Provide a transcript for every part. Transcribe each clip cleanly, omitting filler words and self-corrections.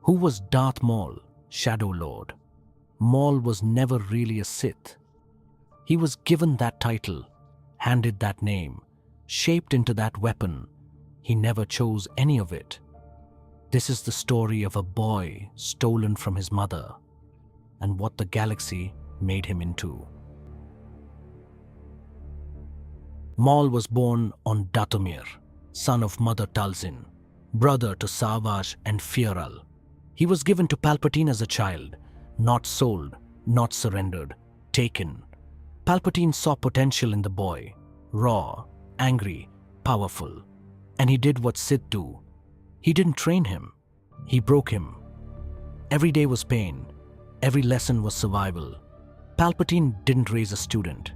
Who was Darth Maul, Shadow Lord? Maul was never really a Sith. He was given that title, handed that name, shaped into that weapon. He never chose any of it. This is the story of a boy stolen from his mother and what the galaxy made him into. Maul was born on Dathomir, son of Mother Talzin, brother to Savage and Fieral. He was given to Palpatine as a child, not sold, not surrendered, taken. Palpatine saw potential in the boy, raw, angry, powerful, and he did what Sith do. He didn't train him, he broke him. Every day was pain, every lesson was survival. Palpatine didn't raise a student,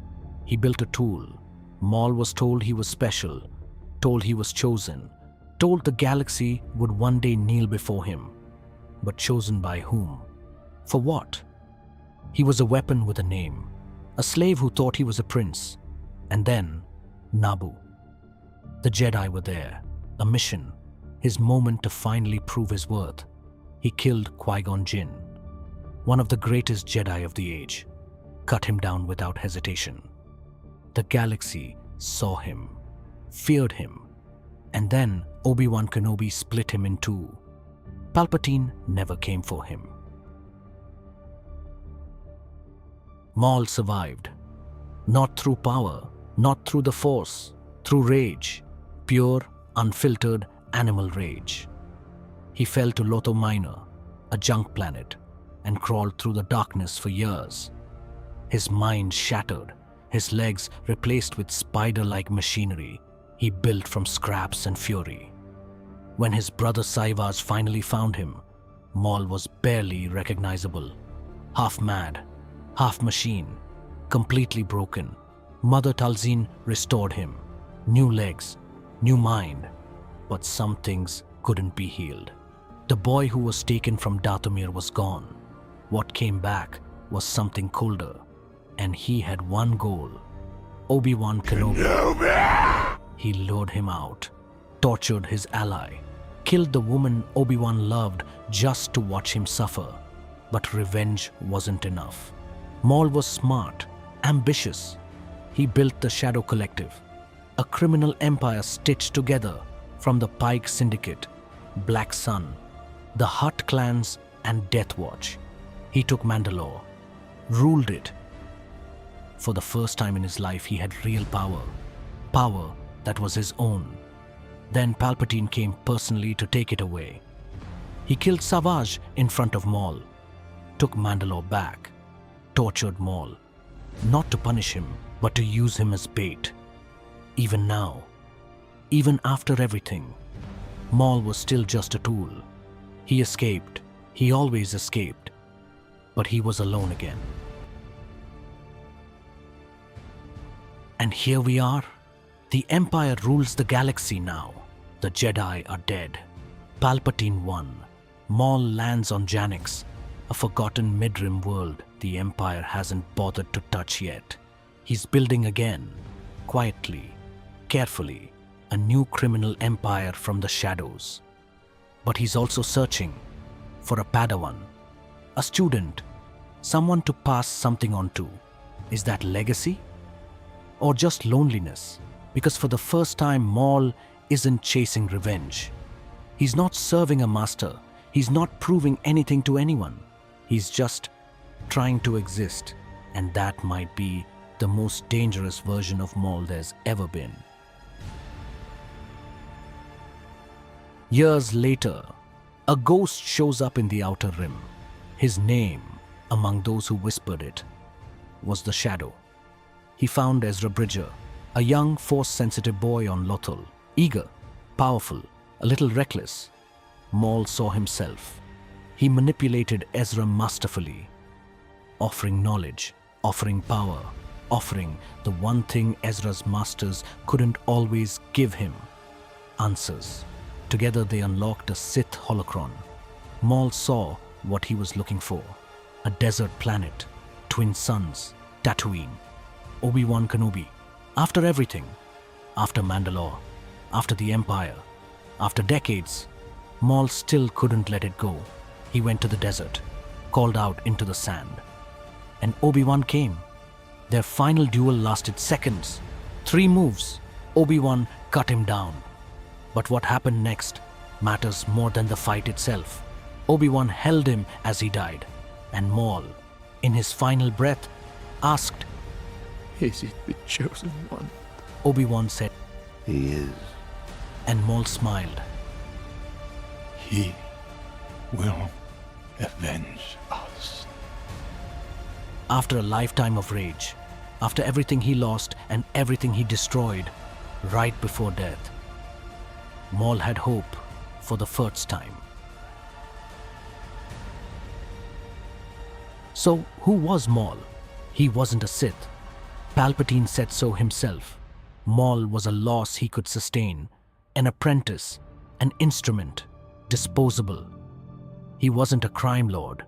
he built a tool. Maul was told he was special, told he was chosen, told the galaxy would one day kneel before him. But chosen by whom? For what? He was a weapon with a name, a slave who thought he was a prince. And then, Naboo. The Jedi were there, a mission, his moment to finally prove his worth. He killed Qui-Gon Jinn, one of the greatest Jedi of the age, cut him down without hesitation. The galaxy saw him, feared him, and then Obi-Wan Kenobi split him in two. Palpatine never came for him. Maul survived, not through power, not through the Force, through rage, pure, unfiltered animal rage. He fell to Lotho Minor, a junk planet, and crawled through the darkness for years. His mind shattered, his legs replaced with spider-like machinery he built from scraps and fury. When his brother Saivas finally found him, Maul was barely recognizable. Half mad, half machine, completely broken. Mother Talzin restored him. New legs, new mind. But some things couldn't be healed. The boy who was taken from Dathomir was gone. What came back was something colder. And he had one goal. Obi-Wan Kenobi. He lured him out, tortured his ally, killed the woman Obi-Wan loved just to watch him suffer. But revenge wasn't enough. Maul was smart, ambitious. He built the Shadow Collective, a criminal empire stitched together from the Pike Syndicate, Black Sun, the Hutt clans, and Death Watch. He took Mandalore, ruled it. For the first time in his life, he had real power, power that was his own. Then Palpatine came personally to take it away. He killed Savage in front of Maul, took Mandalore back, tortured Maul, not to punish him, but to use him as bait. Even now, even after everything, Maul was still just a tool. He escaped, he always escaped, but he was alone again. And here we are. The Empire rules the galaxy now. The Jedi are dead. Palpatine won. Maul lands on Janix, a forgotten mid-rim world the Empire hasn't bothered to touch yet. He's building again, quietly, carefully, a new criminal empire from the shadows. But he's also searching for a Padawan, a student, someone to pass something on to. Is that legacy? Or just loneliness? Because for the first time, Maul isn't chasing revenge. He's not serving a master. He's not proving anything to anyone. He's just trying to exist. And that might be the most dangerous version of Maul there's ever been. Years later, a ghost shows up in the Outer Rim. His name, among those who whispered it, was the Shadow. He found Ezra Bridger, a young, Force-sensitive boy on Lothal, eager, powerful, a little reckless. Maul saw himself. He manipulated Ezra masterfully, offering knowledge, offering power, offering the one thing Ezra's masters couldn't always give him: answers. Together they unlocked a Sith holocron. Maul saw what he was looking for: a desert planet, twin suns, Tatooine, Obi-Wan Kenobi. After everything, after Mandalore, after the Empire, after decades, Maul still couldn't let it go. He went to the desert, called out into the sand. And Obi-Wan came. Their final duel lasted seconds. 3 moves, Obi-Wan cut him down. But what happened next matters more than the fight itself. Obi-Wan held him as he died, and Maul, in his final breath, asked, "Is it the chosen one?" Obi-Wan said, He is. and Maul smiled. He will avenge us. After a lifetime of rage, after everything he lost and everything he destroyed, right before death, Maul had hope for the first time. So, who was Maul? He wasn't a Sith. Palpatine said so himself. Maul was a loss he could sustain, an apprentice, an instrument, disposable. He wasn't a crime lord.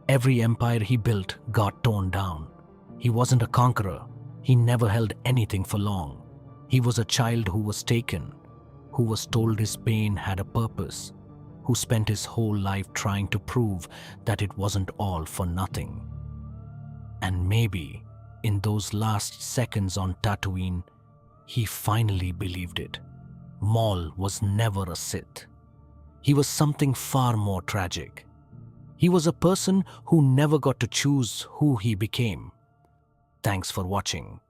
Every empire he built got torn down. He wasn't a conqueror. He never held anything for long. He was a child who was taken, who was told his pain had a purpose, who spent his whole life trying to prove that it wasn't all for nothing. And maybe, in those last seconds on Tatooine, he finally believed it. Maul was never a Sith. He was something far more tragic. He was a person who never got to choose who he became. Thanks for watching.